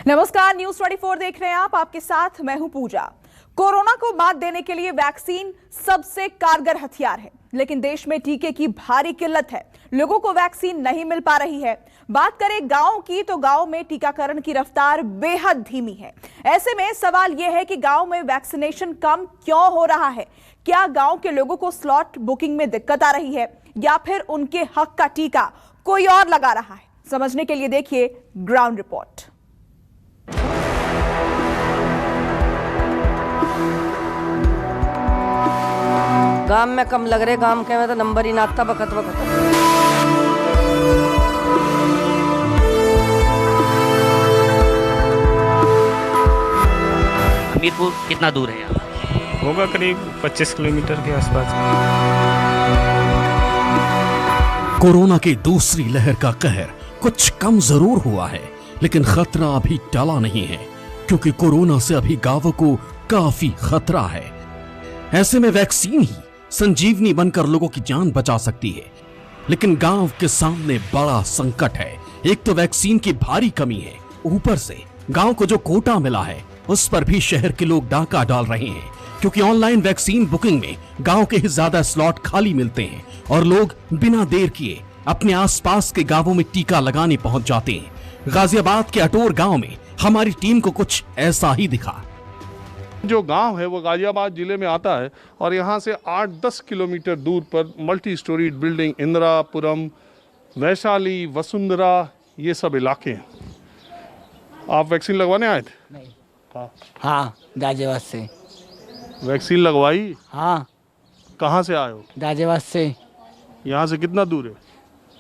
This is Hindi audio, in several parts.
नमस्कार, न्यूज 24 देख रहे हैं आप। आपके साथ मैं हूं पूजा। कोरोना को मात देने के लिए वैक्सीन सबसे कारगर हथियार है, लेकिन देश में टीके की भारी किल्लत है। लोगों को वैक्सीन नहीं मिल पा रही है। बात करें गांव की, तो गांव में टीकाकरण की रफ्तार बेहद धीमी है। ऐसे में सवाल यह है कि गांव में वैक्सीनेशन कम क्यों हो रहा है? क्या गांव के लोगों को स्लॉट बुकिंग में दिक्कत आ रही है, या फिर उनके हक का टीका कोई और लगा रहा है? समझने के लिए देखिए ग्राउंड रिपोर्ट। गांव में कम लग रहे, गांव के में तो नंबर ही ना आता बखत बखत। हमीरपुर कितना दूर है यहाँ? होगा करीब 25 किलोमीटर के आसपास। कोरोना की दूसरी लहर का कहर कुछ कम जरूर हुआ है, लेकिन खतरा अभी टला नहीं है, क्योंकि कोरोना से अभी गांवों को काफी खतरा है। ऐसे में वैक्सीन ही संजीवनी बनकर लोगों की जान बचा सकती है, लेकिन गांव के सामने बड़ा संकट है। एक तो वैक्सीन की भारी कमी है, ऊपर से गांव को जो कोटा मिला है उस पर भी शहर के लोग डाका डाल रहे हैं, क्योंकि ऑनलाइन वैक्सीन बुकिंग में गांव के ही ज्यादा स्लॉट खाली मिलते हैं और लोग बिना देर किए अपने आसपास के गांवों में टीका लगाने पहुंच जाते हैं। गाजियाबाद के अटोर गांव में हमारी टीम को कुछ ऐसा ही दिखा। जो गांव है वो गाजियाबाद जिले में आता है और यहाँ से 8-10 किलोमीटर दूर पर multi storeyed building Indirapuram, Vaishali, Vasundhara, ये सब इलाके हैं। आप वैक्सीन लगवाने आए थे? नहीं। हाँ, गाजियाबाद से। वैक्सीन लगवाई? हाँ। कहाँ से आए हो? गाजियाबाद से। यहाँ से कितना दूर है?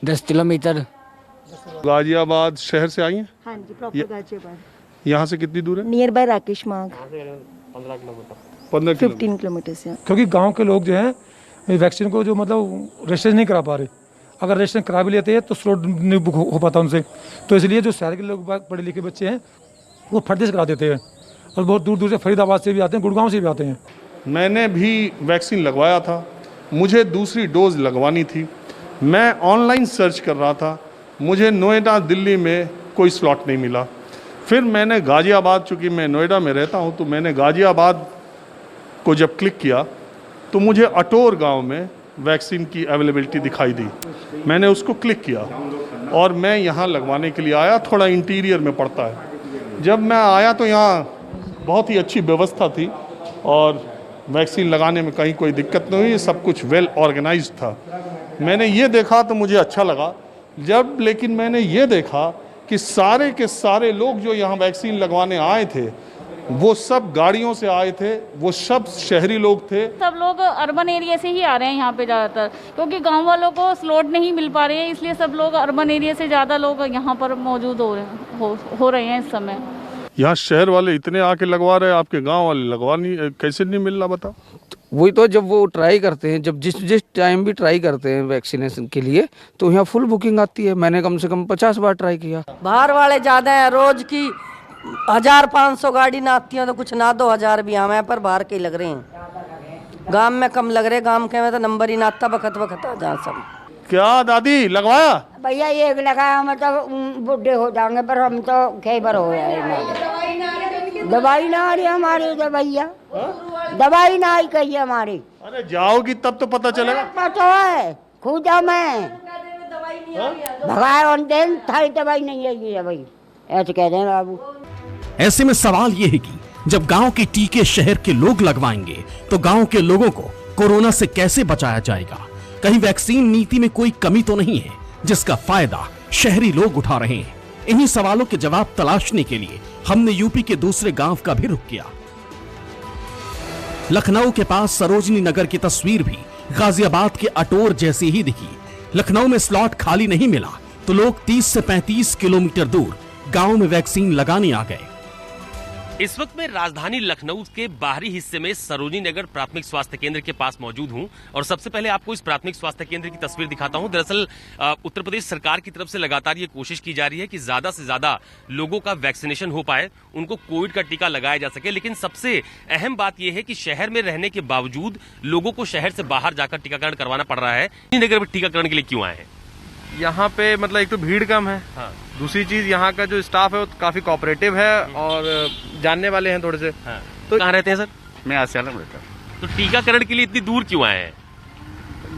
10 किलोमीटर। गाजियाबाद शहर से आई हैं? हाँ जी, प्रॉपर गाजियाबाद। यहाँ से कितनी दूर है? नियर बाय राकेश मार्ग। 15 किलोमीटर से। क्योंकि गांव के लोग जो हैं वैक्सीन को जो मतलब रजिस्ट्रेशन नहीं करा पा रहे। अगर रजिस्ट्रेशन करा भी लेते हैं तो स्लॉट नहीं बुक हो पाता उनसे, तो इसलिए जो शहर के लोग पढ़े लिखे बच्चे हैं वो फर्दे से करा देते हैं, और बहुत दूर दूर से फरीदाबाद से भी आते हैं, गुड़गांव से भी आते हैं। मैंने भी वैक्सीन लगवाया था, मुझे दूसरी डोज लगवानी थी। मैं ऑनलाइन सर्च कर रहा था, मुझे नोएडा, दिल्ली में कोई स्लॉट नहीं मिला। फिर मैंने गाजियाबाद, चूँकि मैं नोएडा में रहता हूँ, तो मैंने गाजियाबाद को जब क्लिक किया तो मुझे अटोर गांव में वैक्सीन की अवेलेबिलिटी दिखाई दी। मैंने उसको क्लिक किया और मैं यहाँ लगवाने के लिए आया। थोड़ा इंटीरियर में पड़ता है। जब मैं आया तो यहाँ बहुत ही अच्छी व्यवस्था थी और वैक्सीन लगाने में कहीं कोई दिक्कत नहीं हुई, सब कुछ वेल ऑर्गेनाइज्ड था। मैंने ये देखा तो मुझे अच्छा लगा। लेकिन मैंने ये देखा कि सारे के सारे लोग जो यहाँ वैक्सीन लगवाने आए थे वो सब गाड़ियों से आए थे, वो सब शहरी लोग थे। सब लोग अर्बन एरिया से ही आ रहे हैं यहाँ पे ज़्यादातर, क्योंकि गांव वालों को स्लॉट नहीं मिल पा रहे हैं, इसलिए सब लोग अर्बन एरिया से ज़्यादा लोग यहाँ पर मौजूद हो रहे हैं इस समय। यहाँ शहर वाले इतने आके लगवा रहे हैं, आपके गाँव वाले लगवा नहीं, कैसे नहीं मिल रहा बताओ? वही तो, जब वो ट्राई करते हैं, जब जिस टाइम भी ट्राई करते हैं वैक्सीनेशन के लिए, तो यहाँ फुल बुकिंग आती है। मैंने कम से कम 50 बार ट्राई किया। बाहर वाले ज्यादा हैं, रोज की 1500 गाड़ी ना आती है, तो कुछ ना 2000 भी हमें पर बाहर के लग रहे हैं। गांव में कम लग रहे, गांव के में तो नंबर ही ना आता बखत बखत आ जा सब। क्या दादी लगवाया? भैया ये लगाया, मतलब बुढ़े हो जाएंगे, पर हम तो कई बार हो गए। दवाई ना आ रही हमारी, तो भैया दवाई ना आई कही हमारी। अरे जाओगी तब तो पता चलेगा। पता है, खुदा मैं भगाए दिन थारी दवाई नहीं आई भाई, ऐसे कह दें बाबू। ऐसे में सवाल यह है कि जब गांव के टीके शहर के लोग लगवाएंगे तो गांव के लोगों को कोरोना से कैसे बचाया जाएगा? कहीं वैक्सीन नीति में कोई कमी तो नहीं है जिसका फायदा शहरी लोग उठा रहे हैं? इन्हीं सवालों के जवाब तलाशने के लिए हमने यूपी के दूसरे गांव का भी रुख किया। लखनऊ के पास सरोजनी नगर की तस्वीर भी गाजियाबाद के अटोर जैसी ही दिखी। लखनऊ में स्लॉट खाली नहीं मिला तो लोग 30 से 35 किलोमीटर दूर गांव में वैक्सीन लगाने आ गए। इस वक्त मैं राजधानी लखनऊ के बाहरी हिस्से में सरोजनी नगर प्राथमिक स्वास्थ्य केंद्र के पास मौजूद हूं और सबसे पहले आपको इस प्राथमिक स्वास्थ्य केंद्र की तस्वीर दिखाता हूं। दरअसल उत्तर प्रदेश सरकार की तरफ से लगातार ये कोशिश की जा रही है कि ज्यादा से ज्यादा लोगों का वैक्सीनेशन हो पाए, उनको कोविड का टीका लगाया जा सके। लेकिन सबसे अहम बात यह है कि शहर में रहने के बावजूद लोगों को शहर से बाहर जाकर टीकाकरण करवाना पड़ रहा है। नगर में टीकाकरण के लिए क्यों आए हैं? यहाँ पे मतलब एक तो भीड़ कम है, हाँ। दूसरी चीज यहाँ का जो स्टाफ है वो काफी कोऑपरेटिव है और जानने वाले हैं थोड़े से। हाँ। तो कहाँ रहते हैं सर? मैं आसियाना में रहता हूँ। तो टीकाकरण के लिए इतनी दूर क्यों आए हैं?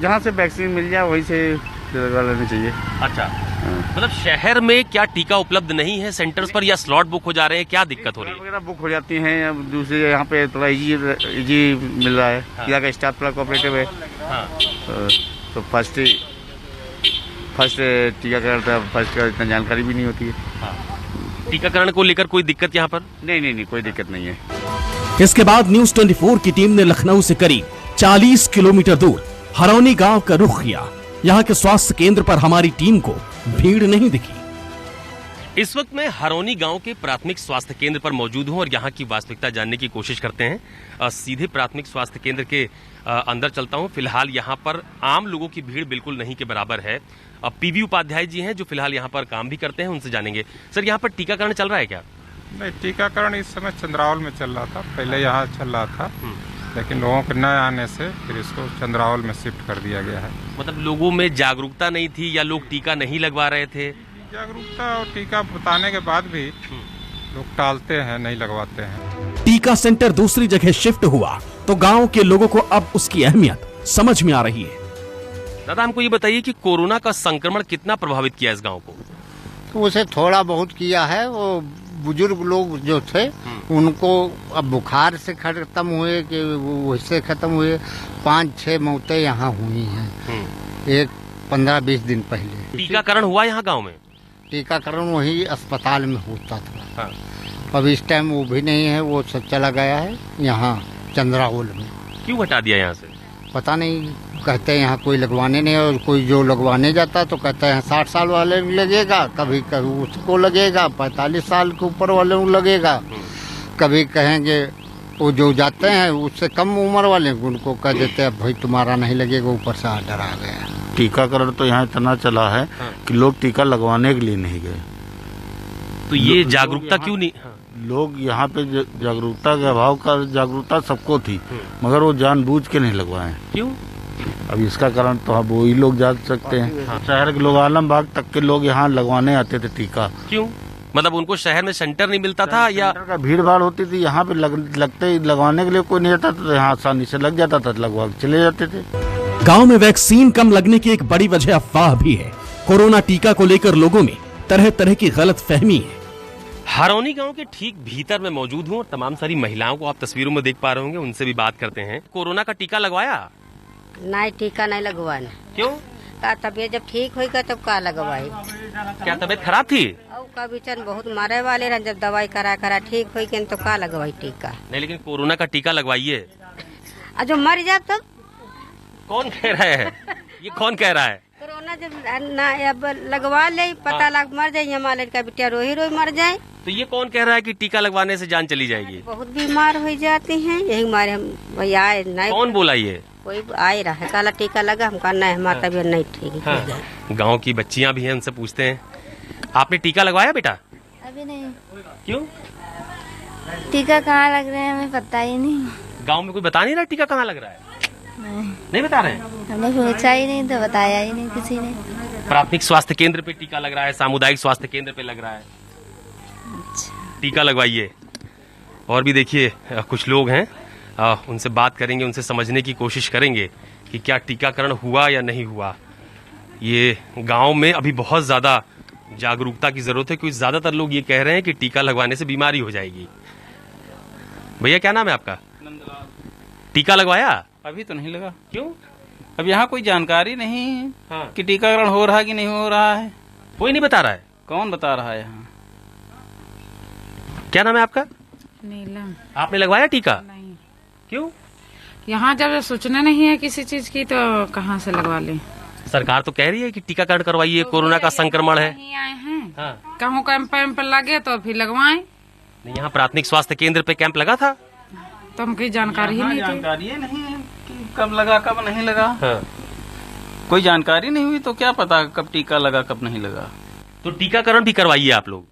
जहाँ से वैक्सीन मिल जाए वहीं से लगवा लेनी चाहिए। अच्छा, मतलब शहर में क्या टीका उपलब्ध नहीं है सेंटर्स पर, या स्लॉट बुक हो जा रहे हैं, क्या दिक्कत हो रही है? वगैरह बुक हो जाती हैं। अब दूसरे यहाँ पे थोड़ा इजी मिल रहा है। हाँ। यहाँ का स्टाफ थोड़ा कोऑपरेटिव है। हाँ। तो फर्स्ट टीकाकरण था, फर्स्ट का इतना जानकारी भी नहीं होती है। हाँ। टीकाकरण को लेकर कोई दिक्कत यहाँ पर? नहीं, कोई दिक्कत नहीं है। इसके बाद न्यूज 24 की टीम ने लखनऊ से करीब 40 किलोमीटर दूर हरौनी गांव का रुख किया। यहाँ के स्वास्थ्य केंद्र पर हमारी टीम को भीड़ नहीं दिखी। इस वक्त मैं हरौनी गांव के प्राथमिक स्वास्थ्य केंद्र पर मौजूद हूं और यहाँ की वास्तविकता जानने की कोशिश करते हैं। सीधे प्राथमिक स्वास्थ्य केंद्र के अंदर चलता हूं। फिलहाल यहाँ पर आम लोगों की भीड़ बिल्कुल नहीं के बराबर है। पीवी उपाध्याय जी हैं जो फिलहाल यहाँ पर काम भी करते हैं, उनसे जानेंगे। सर, यहाँ पर टीकाकरण चल रहा है क्या? नहीं, टीकाकरण इस समय चंद्रावल में चल रहा था, पहले यहाँ चल रहा था, लेकिन लोगों के न आने से फिर इसको चंद्रावल में शिफ्ट कर दिया गया है। मतलब लोगों में जागरूकता नहीं थी या लोग टीका नहीं लगवा रहे थे? जागरूकता और टीका बताने के बाद भी लोग टालते हैं, नहीं लगवाते हैं। टीका सेंटर दूसरी जगह शिफ्ट हुआ तो गांव के लोगों को अब उसकी अहमियत समझ में आ रही है। दादा, हमको ये बताइए कि कोरोना का संक्रमण कितना प्रभावित किया इस गांव को? तो उसे थोड़ा बहुत किया है। वो बुजुर्ग लोग जो थे उनको अब बुखार से खत्म हुए कि उससे खत्म हुए। 5-6 मौतें यहाँ हुई हैं एक 15-20 दिन पहले। टीकाकरण हुआ यहाँ गांव में? टीकाकरण वही अस्पताल में होता था। हाँ। अब इस टाइम वो भी नहीं है, वो सब चला गया है यहाँ चंद्रावल में। क्यों हटा दिया यहाँ से? पता नहीं, कहते हैं यहाँ कोई लगवाने नहीं, और कोई जो लगवाने जाता तो कहते हैं 60 साल वाले लगेगा, कभी कभी उसको लगेगा, 45 साल के ऊपर वाले को लगेगा, कभी कहेंगे वो जो जाते हैं उससे कम उम्र वाले उनको कह देते हैं भाई तुम्हारा नहीं लगेगा, ऊपर से ऑर्डर आ गया। टीकाकरण तो यहाँ इतना चला है कि लोग टीका लगवाने के लिए नहीं गए। तो ये जागरूकता क्यों नहीं? लोग यहाँ पे जागरूकता के अभाव का, जागरूकता सबको थी मगर वो जानबूझ के नहीं लगवाए। क्यों? अब इसका कारण तो अब वही लोग जान सकते हैं। शहर के लोग, आलमबाग तक के लोग यहाँ लगवाने आते थे टीका। क्यों? मतलब उनको शहर में सेंटर नहीं मिलता था या का भीड़ भाड़ होती थी? यहाँ पे लगते लगवाने के लिए कोई नहीं आता तो यहाँ आसानी से लग जाता था, लगवा के चले जाते थे। गांव में वैक्सीन कम लगने की एक बड़ी वजह अफवाह भी है। कोरोना टीका को लेकर लोगों में तरह तरह की गलत फहमी है। हरौनी गांव के ठीक भीतर में मौजूद हूँ और तमाम सारी महिलाओं को आप तस्वीरों में देख पा रहे होंगे, उनसे भी बात करते हैं। कोरोना का टीका लगवाया? नहीं, टीका नहीं लगवाना। क्यों? का तबीयत जब ठीक होगा तब का लगवाई। क्या तबीयत खराब थी? और का बिचन बहुत मारे वाले रहे, जब दवाई करा ठीक होगी तो का लगवाई टीका। नहीं, लेकिन कोरोना का टीका लगवाइए। जो मर जाए तब? कौन कह रहा है? ये कौन कह रहा है? कोरोना जब ना अब लगवा ले, पता लग मर जाए, हमारे का बिटिया रोही मर जाए। तो ये कौन कह रहा है कि टीका लगवाने से जान चली जाएगी? बहुत बीमार हो जाते हैं, यही हमारे हम भैया आए नहीं। कौन बोला ये? कोई आए रहा है, काला टीका लगा, हम कहा नहीं हमारा तबीयत नहीं ठीक है। गाँव की बच्चियाँ भी हैं, उनसे पूछते हैं। आपने टीका लगवाया बेटा? अभी नहीं। क्यों? टीका कहाँ लग रहे हैं हमें पता ही नहीं। गांव में कोई बता नहीं रहा टीका कहाँ लग रहा है? नहीं बता रहे? हमने पूछा ही नहीं तो बताया ही नहीं किसी ने। प्राथमिक स्वास्थ्य केंद्र पे टीका लग रहा है, सामुदायिक स्वास्थ्य केंद्र पे लग रहा है। टीका लगवाइए। और भी देखिए कुछ लोग हैं, उनसे बात करेंगे, उनसे समझने की कोशिश करेंगे कि क्या टीकाकरण हुआ या नहीं हुआ। ये गांव में अभी बहुत ज़्यादा जागरूकता की ज़रूरत है, क्योंकि ज़्यादातर लोग ये कह रहे हैं कि टीका लगवाने से बीमारी हो जाएगी। भैया क्या नाम है आपका? टीका लगवाया? अभी तो नहीं लगा। क्यों? अब यहाँ कोई जानकारी नहीं है कि टीकाकरण हो रहा है कि नहीं हो रहा है। कोई नहीं बता रहा है? कौन बता रहा है यहाँ? क्या नाम है आपका? नीलम। आपने लगवाया टीका? नहीं। क्यों? यहाँ जब सूचना नहीं है किसी चीज की तो कहाँ से लगवा ले। सरकार तो कह रही है कि टीकाकरण करवाइए, कोरोना का संक्रमण है। नहीं आए हैं। कहूँ कैंप लगे तो फिर लगवाएं। यहाँ प्राथमिक स्वास्थ्य केंद्र पे कैंप लगा था तो हमको जानकारी ही नहीं थी। जानकारी नहीं है कि कब लगा कब नहीं लगा। कोई जानकारी नहीं हुई तो क्या पता कब टीका लगा कब नहीं लगा। तो टीकाकरण भी करवाइए आप लोग।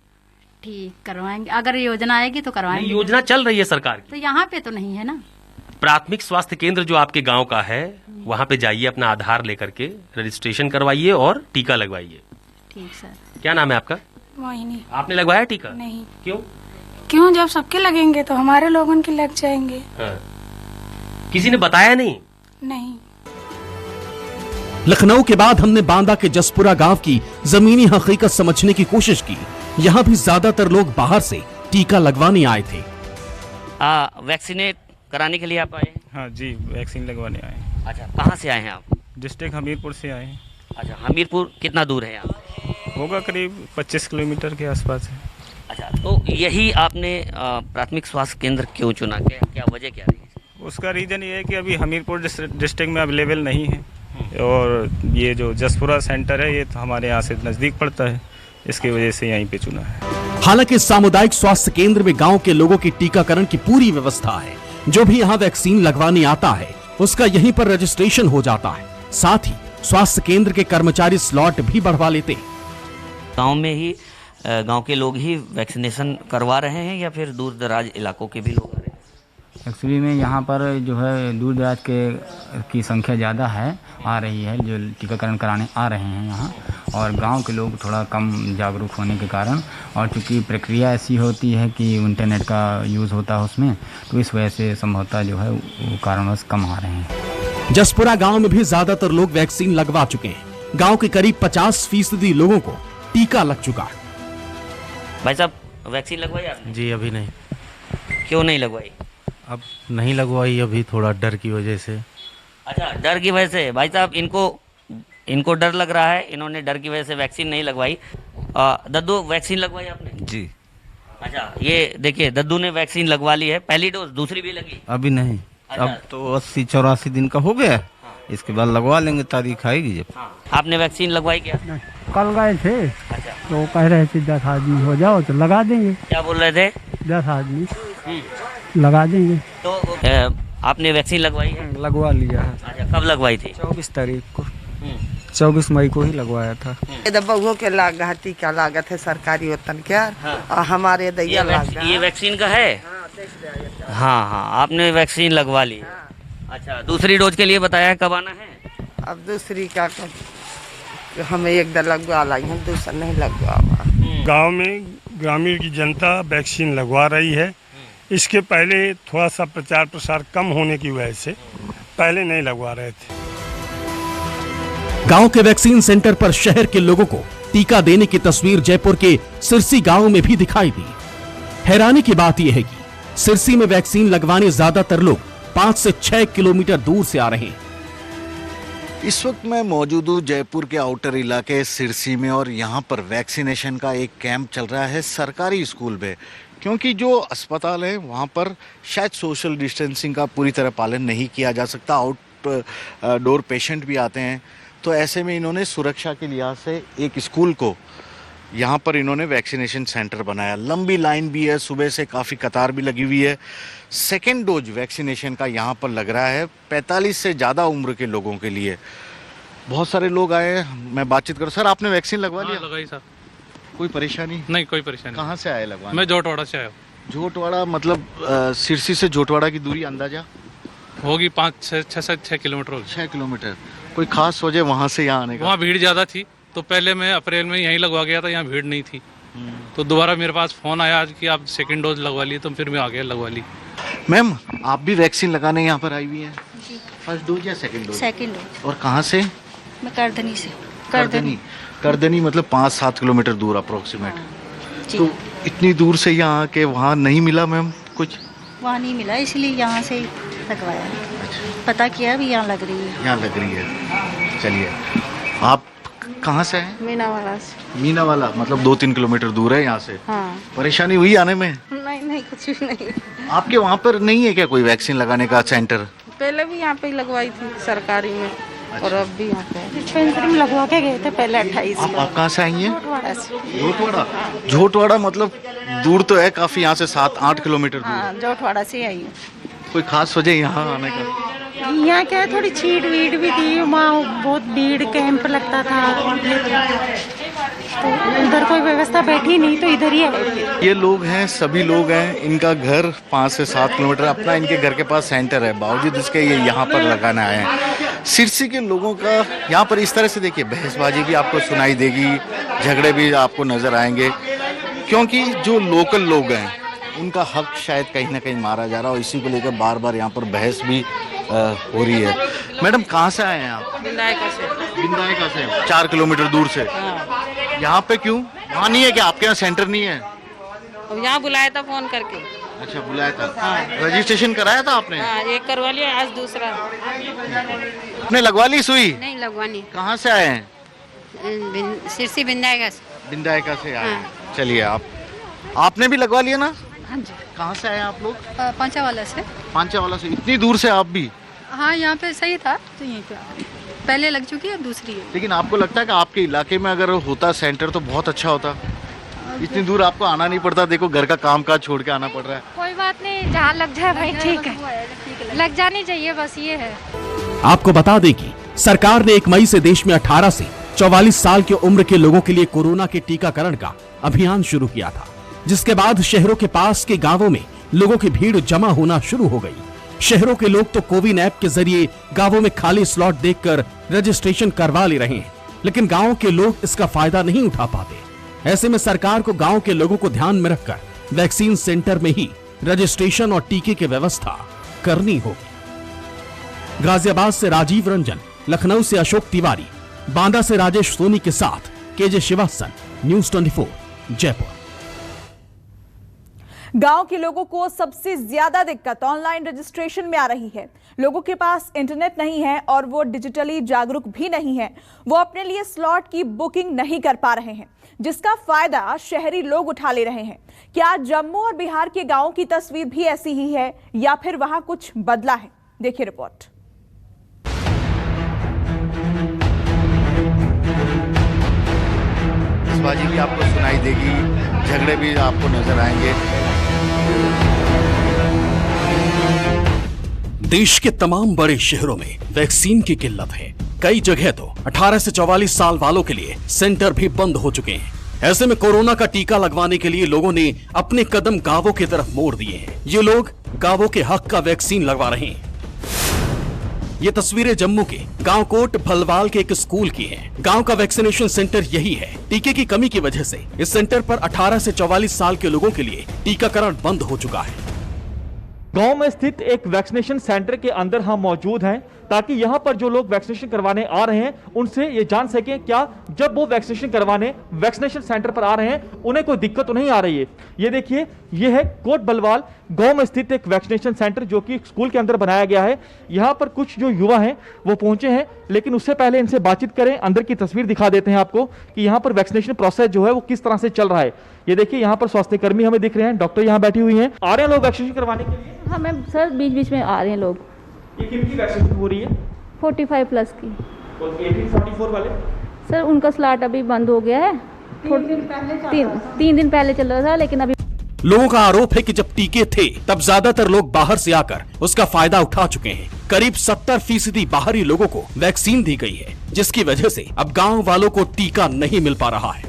ठीक करवाएंगे, अगर योजना आएगी तो करवाएंगे। योजना चल रही है सरकार की। तो यहाँ पे तो नहीं है ना। प्राथमिक स्वास्थ्य केंद्र जो आपके गांव का है वहां पे जाइए, अपना आधार लेकर के रजिस्ट्रेशन करवाइए और टीका लगवाइए। ठीक सर। क्या नाम है आपका? मोहिनी। आपने लगवाया टीका? नहीं। क्यों? जब सबके लगेंगे तो हमारे लोगों के लग जाएंगे। हाँ। किसी ने बताया नहीं? नहीं। लखनऊ के बाद हमने बांदा के जसपुरा गांव की जमीनी हकीकत समझने की कोशिश की। यहाँ भी ज्यादातर लोग बाहर से टीका लगवाने आए थे। वैक्सीनेट कराने के लिए आप आए? हाँ जी, वैक्सीन लगवाने आए। अच्छा, कहाँ से आए हैं आप? डिस्ट्रिक्ट हमीरपुर से आए हैं। अच्छा, हमीरपुर कितना दूर है यहाँ? होगा करीब 25 किलोमीटर के आसपास है। अच्छा, तो यही आपने प्राथमिक स्वास्थ्य केंद्र क्यों चुना? क्या वजह क्या रही? उसका रीज़न ये है कि अभी हमीरपुर डिस्ट्रिक्ट में अवेलेबल नहीं है, और ये जो जसपुरा सेंटर है ये तो हमारे यहाँ से नज़दीक पड़ता है, इसकी वजह से यहीं पे चुना है। हालांकि सामुदायिक स्वास्थ्य केंद्र में गांव के लोगों की टीकाकरण की पूरी व्यवस्था है। जो भी यहाँ वैक्सीन लगवाने आता है उसका यहीं पर रजिस्ट्रेशन हो जाता है। साथ ही स्वास्थ्य केंद्र के कर्मचारी स्लॉट भी बढ़वा लेते हैं। गांव में ही गांव के लोग ही वैक्सीनेशन करवा रहे हैं या फिर दूर दराज इलाकों के भी लोग आ रहे हैं? एक्चुअली में यहाँ पर जो है दूर दराज की संख्या ज़्यादा है, आ रही है, जो टीकाकरण कराने आ रहे हैं यहाँ, और गांव के लोग थोड़ा कम जागरूक होने के कारण, और चूँकि प्रक्रिया ऐसी होती है कि इंटरनेट का यूज़ होता है उसमें, तो इस वजह से संभवतः जो है वो कारणवश कम आ रहे हैं। जसपुरा गांव में भी ज्यादातर लोग वैक्सीन लगवा चुके हैं। गांव के करीब 50% लोगों को टीका लग चुका है। भाई साहब, वैक्सीन लगवाई आपने? जी अभी नहीं। क्यों नहीं लगवाई? अब नहीं लगवाई, अभी थोड़ा डर की वजह से। अच्छा, डर की वजह से। भाई साहब, इनको डर लग रहा है, इन्होंने डर की वजह से वैक्सीन नहीं लगवाई। दद्दू, वैक्सीन लगवाई आपने? जी। अच्छा, ये देखिए, दद्दू ने वैक्सीन लगवा ली है, पहली डोज, दूसरी भी लगी? अभी नहीं। अच्छा। अब तो 80-84 दिन का हो गया, इसके बाद लगवा लेंगे, तारीख आएगी जब। आपने वैक्सीन लगवाई क्या? कल गए थे। अच्छा। तो कह रहे थे 10 आदमी हो जाओ तो लगा देंगे। क्या बोल रहे थे? 10 आदमी लगा देंगे। तो आपने वैक्सीन लगवाई है? लगवा लिया है। अच्छा, कब लगवाई थी? 24 तारीख को, 24 मई को ही लगवाया था। बहुओं के लागत टीका लागत है सरकारी वतन क्या, और हमारे दैया ये वैक्सीन का है? हाँ, आपने वैक्सीन लगवा ली। अच्छा, दूसरी डोज के लिए बताया है, कब आना है? अब दूसरी का हमें एक दर लगवा लाई है, दूसरा नहीं लगवा। गांव में ग्रामीण की जनता वैक्सीन लगवा रही है। इसके पहले थोड़ा सा प्रचार प्रसार कम होने की वजह से पहले नहीं लगवा रहे थे। गांव के वैक्सीन सेंटर पर शहर के लोगों को टीका देने की तस्वीर जयपुर के सिरसी गांव में भी दिखाई दी। हैरानी की बात यह है कि सिरसी में वैक्सीन लगवाने ज्यादातर लोग 5 से 6 किलोमीटर दूर से आ रहे हैं। इस वक्त मैं मौजूद हूँ जयपुर के आउटर इलाके सिरसी में, और यहाँ पर वैक्सीनेशन का एक कैंप चल रहा है सरकारी स्कूल में, क्योंकि जो अस्पताल है वहाँ पर शायद सोशल डिस्टेंसिंग का पूरी तरह पालन नहीं किया जा सकता। आउट डोर पेशेंट भी आते हैं, तो ऐसे में इन्होंने सुरक्षा के लिहाज से एक स्कूल को यहाँ पर इन्होंने वैक्सीनेशन सेंटर बनाया। लंबी लाइन भी है, सुबह से काफ़ी कतार भी लगी हुई है। सेकेंड डोज वैक्सीनेशन का यहाँ पर लग रहा है 45 से ज़्यादा उम्र के लोगों के लिए। बहुत सारे लोग आए हैं, मैं बातचीत करूँ। सर, आपने वैक्सीन लगवा लिया? लगाई सर। कोई परेशानी? नहीं, कोई परेशानी। कहाँ से आए लगवाने? मैं जोटवाड़ा से आया हूँ। जोटवाड़ा मतलब सिरसी से जोटवाड़ा की दूरी अंदाजा होगी 5-6 किलोमीटर होगी। 6 किलोमीटर। कोई खास वजह वहाँ से यहाँ आने का? वहाँ भीड़ ज़्यादा थी, तो पहले मैं अप्रैल में यहीं लगवा गया था, यहाँ भीड़ नहीं थी। तो दोबारा मेरे पास फ़ोन आया आज कि आप सेकंड डोज लगवा ली, तो फिर मैं आ गया, लगवा ली। मैम, आप भी वैक्सीन लगाने यहाँ पर आई हुई हैं? फर्स्ट डोज या सेकंड डोज? Second dose. और कहाँ से? मैं करधनी से। करधनी मतलब 5-7 किलोमीटर दूर अप्रोक्सीमेट। तो इतनी दूर से यहाँ आके वहाँ नहीं मिला मैम कुछ? वहाँ नहीं मिला, इसलिए यहाँ से लगवाया। पता किया, अभी यहाँ लग रही है। यहाँ लग रही है। चलिए, आप कहाँ से हैं? मीनावाला से। मीनावाला मतलब 2-3 किलोमीटर दूर है यहाँ से। हाँ। परेशानी हुई आने में? नहीं, कुछ भी नहीं। आपके वहाँ पर नहीं है क्या कोई वैक्सीन लगाने का सेंटर? पहले भी यहाँ पे लगवाई थी सरकारी में। अच्छा। और अब भी यहाँ पे डिस्पेंसरी में लगवा के गए थे पहले 28। आप कहाँ से आई हैं? जोटवाड़ा से। जोटवाड़ा? जोटवाड़ा मतलब दूर तो है काफी, यहाँ से 7-8 किलोमीटर दूर। हाँ, जोटवाड़ा से आई हूँ। कोई खास वजह यहाँ आने का? यहाँ क्या है, थोड़ी छीट वीट भी थी, वहाँ बहुत भीड़ कैंप लगता था। तो उधर कोई व्यवस्था बैठी नहीं तो इधर ही है। ये लोग हैं, सभी लोग हैं, इनका घर 5 से 7 किलोमीटर अपना इनके घर के पास सेंटर है, बावजूद इसके ये यहाँ पर लगाने आए हैं। सिरसी के लोगों का यहाँ पर इस तरह से देखिए, बहसबाजी भी आपको सुनाई देगी, झगड़े भी आपको नजर आएंगे, क्योंकि जो लोकल लोग हैं उनका हक शायद कहीं ना कहीं मारा जा रहा है और इसी को लेकर बार बार यहाँ पर बहस भी हो रही है। मैडम कहाँ से आए हैं आप? विंदायका से। विंदायका से 4 किलोमीटर दूर से। यहाँ पे क्यों? वहाँ नहीं है क्या? आपके यहाँ सेंटर नहीं है? यहाँ बुलाया था फोन करके। अच्छा, बुलाया था। हाँ। रजिस्ट्रेशन कराया था आपने? हाँ, एक करवा लिया, आज दूसरा। आपने लगवा ली सुई? नहीं लगवानी। कहाँ से आए हैं? सिरसी विंदायका से। विंदायका से आए हैं। चलिए, आपने भी लगवा लिया ना? हाँ जी। कहाँ से आए आप लोग? पांचावाला से। पांचावाला से। इतनी दूर से आप भी? हाँ, यहाँ पे सही था तो यहीं पे पहले लग चुकी है, दूसरी है। लेकिन आपको लगता है कि आपके इलाके में अगर होता सेंटर तो बहुत अच्छा होता? इतनी दूर आपको आना नहीं पड़ता, देखो घर का काम काज छोड़ के आना पड़ रहा है। कोई बात नहीं, जहाँ लग जाए भाई ठीक है, लग जानी चाहिए, बस ये है। आपको बता दें कि सरकार ने 1 मई से देश में 18 से 44 साल की उम्र के लोगों के लिए कोरोना के टीकाकरण का अभियान शुरू किया था, जिसके बाद शहरों के पास के गांवों में लोगों की भीड़ जमा होना शुरू हो गई। शहरों के लोग तो कोविन ऐप के जरिए गांवों में खाली स्लॉट देखकर रजिस्ट्रेशन करवा ले रहे हैं, लेकिन गांव के लोग इसका फायदा नहीं उठा पाते। ऐसे में सरकार को गांव के लोगों को ध्यान में रखकर वैक्सीन सेंटर में ही रजिस्ट्रेशन और टीके की व्यवस्था करनी होगी। गाजियाबाद से राजीव रंजन, लखनऊ से अशोक तिवारी, बांदा से राजेश सोनी के साथ केजे श्रीवास्तव, न्यूज़ 24 जयपुर। गांव के लोगों को सबसे ज्यादा दिक्कत ऑनलाइन रजिस्ट्रेशन में आ रही है। लोगों के पास इंटरनेट नहीं है और वो डिजिटली जागरूक भी नहीं है। वो अपने लिए स्लॉट की बुकिंग नहीं कर पा रहे हैं, जिसका फायदा शहरी लोग उठा ले रहे हैं। क्या जम्मू और बिहार के गांवों की तस्वीर भी ऐसी ही है या फिर वहां कुछ बदला है? देखिए रिपोर्ट। बहसबाजी भी आपको सुनाई देगी, झगड़े भी आपको नजर आएंगे। देश के तमाम बड़े शहरों में वैक्सीन की किल्लत है। कई जगह तो 18 से 44 साल वालों के लिए सेंटर भी बंद हो चुके हैं। ऐसे में कोरोना का टीका लगवाने के लिए लोगों ने अपने कदम गांवों की तरफ मोड़ दिए हैं। ये लोग गांवों के हक का वैक्सीन लगवा रहे हैं। ये तस्वीरें जम्मू के गांव कोट भलवाल के एक स्कूल की हैं। गांव का वैक्सीनेशन सेंटर यही है। टीके की कमी की वजह से इस सेंटर पर 18 से 44 साल के लोगों के लिए टीकाकरण बंद हो चुका है। गांव में स्थित एक वैक्सीनेशन सेंटर के अंदर हम मौजूद हैं ताकि यहां पर जो लोग वैक्सीनेशन करवाने आ रहे हैं उनसे ये जान सकें क्या जब वो वैक्सीनेशन करवाने वैक्सीनेशन सेंटर पर आ रहे हैं उन्हें कोई दिक्कत तो नहीं आ रही है। ये देखिए, ये है कोट बलवाल गांव में स्थित एक वैक्सीनेशन सेंटर जो कि स्कूल के अंदर बनाया गया है। यहाँ पर कुछ जो युवा हैं वो पहुंचे हैं, लेकिन उससे पहले इनसे बातचीत करें, अंदर की तस्वीर दिखा देते हैं आपको कि यहाँ पर वैक्सीनेशन प्रोसेस जो है वो किस तरह से चल रहा है। ये देखिए, यहाँ पर स्वास्थ्य कर्मी हमें दिख रहे हैं, डॉक्टर यहाँ बैठी हुई हैं। आ रहे हैं लोग वैक्सीनेशन करवाने के लिए? हाँ मैम, सर बीच बीच में आ रहे हैं लोग। ये किनकी वैक्सीनेशन हो रही है? 45+ की। 18-44 वाले? सर उनका स्लॉट अभी बंद हो गया है। 3 दिन पहले चल रहा था, लेकिन अभी लोगों का आरोप है कि जब टीके थे तब ज्यादातर लोग बाहर से आकर उसका फायदा उठा चुके हैं। करीब 70% बाहरी लोगों को वैक्सीन दी गई है, जिसकी वजह से अब गांव वालों को टीका नहीं मिल पा रहा है।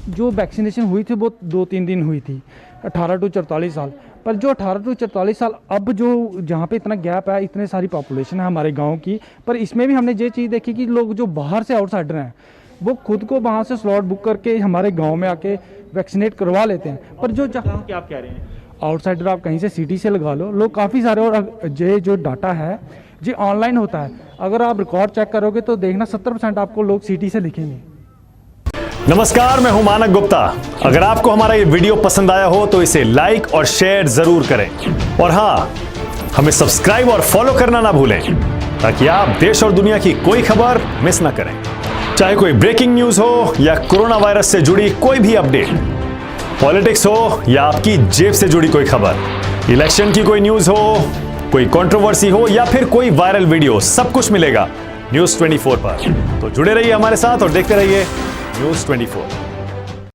जो वैक्सीनेशन हुई थी वो 2-3 दिन हुई थी, 18 से 44 साल। पर जो 18 से 44 साल अब जो जहाँ पे इतना गैप है, इतने सारी पॉपुलेशन है हमारे गांव की, पर इसमें भी हमने ये चीज़ देखी कि लोग जो बाहर से आउटसाइडर हैं वो खुद को वहाँ से स्लॉट बुक करके हमारे गांव में आके वैक्सीनेट करवा लेते हैं। पर जो जहाँ क्या आप कह रहे हैं, आउटसाइडर आप कहीं से सिटी से लगा लो, लोग काफ़ी सारे। और ये जो डाटा है ये ऑनलाइन होता है, अगर आप रिकॉर्ड चेक करोगे तो देखना 70% आपको लोग सिटी से लिखेंगे। नमस्कार, मैं हूं मानक गुप्ता। अगर आपको हमारा ये वीडियो पसंद आया हो तो इसे लाइक और शेयर जरूर करें, और हाँ, हमें सब्सक्राइब और फॉलो करना ना भूलें ताकि आप देश और दुनिया की कोई खबर मिस ना करें। चाहे कोई ब्रेकिंग न्यूज हो या कोरोना वायरस से जुड़ी कोई भी अपडेट, पॉलिटिक्स हो या आपकी जेब से जुड़ी कोई खबर, इलेक्शन की कोई न्यूज हो, कोई कंट्रोवर्सी हो या फिर कोई वायरल वीडियो, सब कुछ मिलेगा न्यूज़ 24 पर। तो जुड़े रहिए हमारे साथ और देखते रहिए न्यूज़ 24।